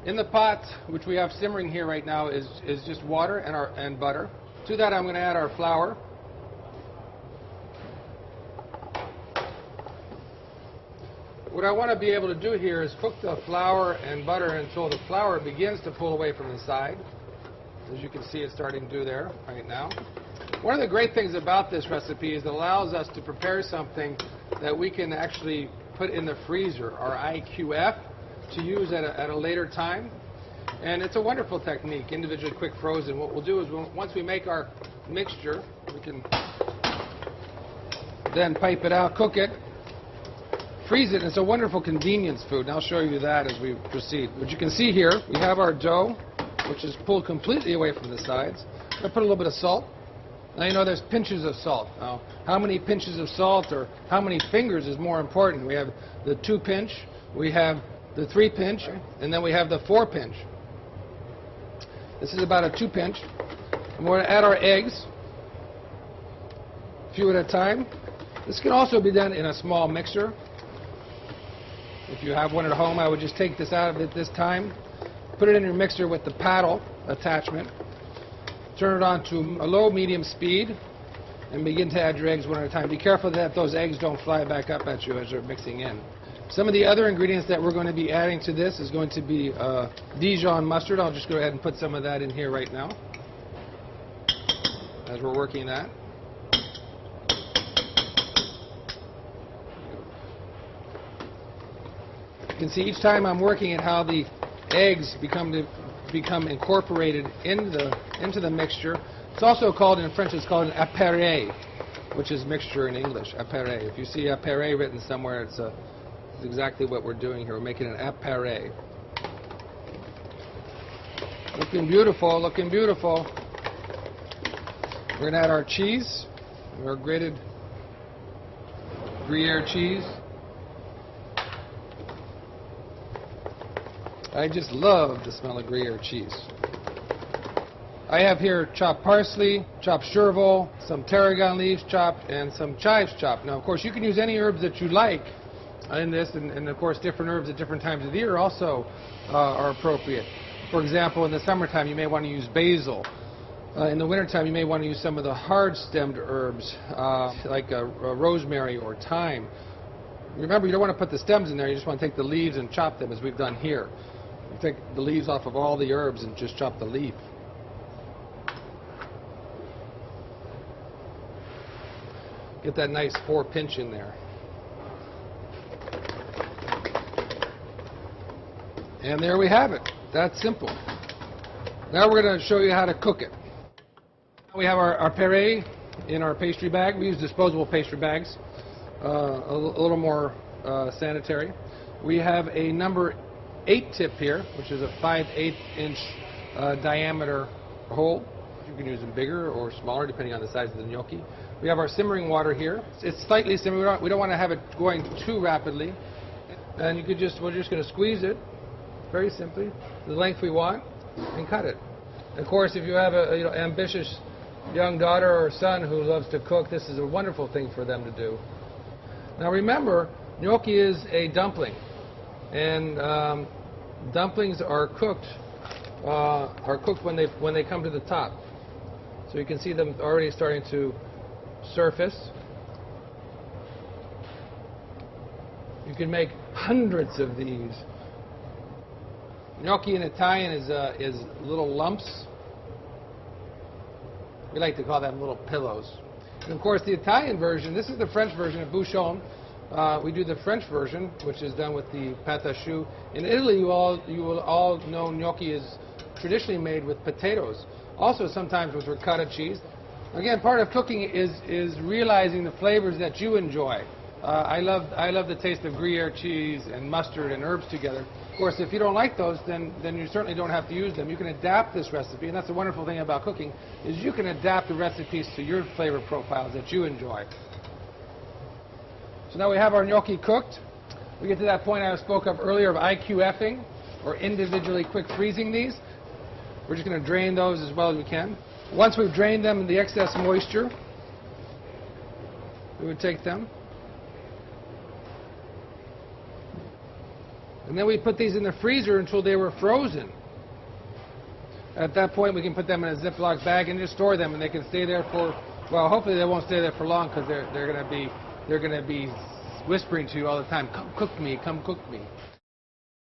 In the pot, which we have simmering here right now, is just water and butter. To that, I'm going to add our flour. What I want to be able to do here is cook the flour and butter until the flour begins to pull away from the side. As you can see, it's starting to do there right now. One of the great things about this recipe is it allows us to prepare something that we can actually put in the freezer, our IQF, to use at a later time. And it's a wonderful technique, individually quick frozen. What we'll do is once we make our mixture, we can then pipe it out, cook it, freeze it. It's a wonderful convenience food, and I'll show you that as we proceed. What you can see here, we have our dough, which is pulled completely away from the sides. I'm going to put a little bit of salt. Now, you know there's pinches of salt. Now, how many pinches of salt or how many fingers is more important? We have the 2-pinch, we have the 3-pinch, and then we have the 4-pinch. This is about a 2-pinch. And we're going to add our eggs, a few at a time. This can also be done in a small mixer. If you have one at home, I would just take this out of it this time, put it in your mixer with the paddle attachment, turn it on to a low-medium speed, and begin to add your eggs one at a time. Be careful that those eggs don't fly back up at you as you're mixing in. Some of the other ingredients that we're going to be adding to this is going to be Dijon mustard. I'll just go ahead and put some of that in here right now as we're working that. You can see each time I'm working at how the eggs become incorporated into the mixture. It's also called, in French, it's called an appareil, which is mixture in English, appareil. If you see appareil written somewhere, it's exactly what we're doing here. We're making an appareil. Looking beautiful, looking beautiful. We're going to add our cheese, our grated Gruyere cheese. I just love the smell of Gruyere cheese. I have here chopped parsley, chopped chervil, some tarragon leaves chopped, and some chives chopped. Now, of course, you can use any herbs that you like in this, and of course, different herbs at different times of the year also are appropriate. For example, in the summertime, you may want to use basil. In the wintertime, you may want to use some of the hard-stemmed herbs, like rosemary or thyme. Remember, you don't want to put the stems in there. You just want to take the leaves and chop them, as we've done here. You take the leaves off of all the herbs and just chop the leaf. Get that nice 4-pinch in there. And there we have it. That's simple. Now we're going to show you how to cook it. We have our puree in our pastry bag. We use disposable pastry bags, a little more sanitary. We have a number 8 tip here, which is a 5/8 inch diameter hole. You can use them bigger or smaller depending on the size of the gnocchi. We have our simmering water here. It's slightly simmering. We don't want to have it going too rapidly. And we're just going to squeeze it very simply, the length we want, and cut it. Of course, if you have an ambitious young daughter or son who loves to cook, this is a wonderful thing for them to do. Now remember, gnocchi is a dumpling, and dumplings are cooked when they come to the top. So you can see them already starting to surface. You can make hundreds of these. Gnocchi in Italian is little lumps. We like to call them little pillows. And of course, the Italian version, this is the French version of Bouchon. We do the French version, which is done with the pâte à choux. In Italy, you will all know gnocchi is traditionally made with potatoes, also sometimes with ricotta cheese. Again, part of cooking is realizing the flavors that you enjoy. I love the taste of Gruyere cheese and mustard and herbs together. Of course, if you don't like those, then you certainly don't have to use them. You can adapt this recipe, and that's the wonderful thing about cooking, is you can adapt the recipes to your flavor profiles that you enjoy. So now we have our gnocchi cooked. We get to that point I spoke of earlier of IQFing, or individually quick freezing these. We're just going to drain those as well as we can. Once we've drained them, the excess moisture, we would take them And then we put these in the freezer until they were frozen. At that point, we can put them in a Ziploc bag and just store them, and they can stay there for, well, hopefully they won't stay there for long, because they're going to be whispering to you all the time, come cook me, come cook me.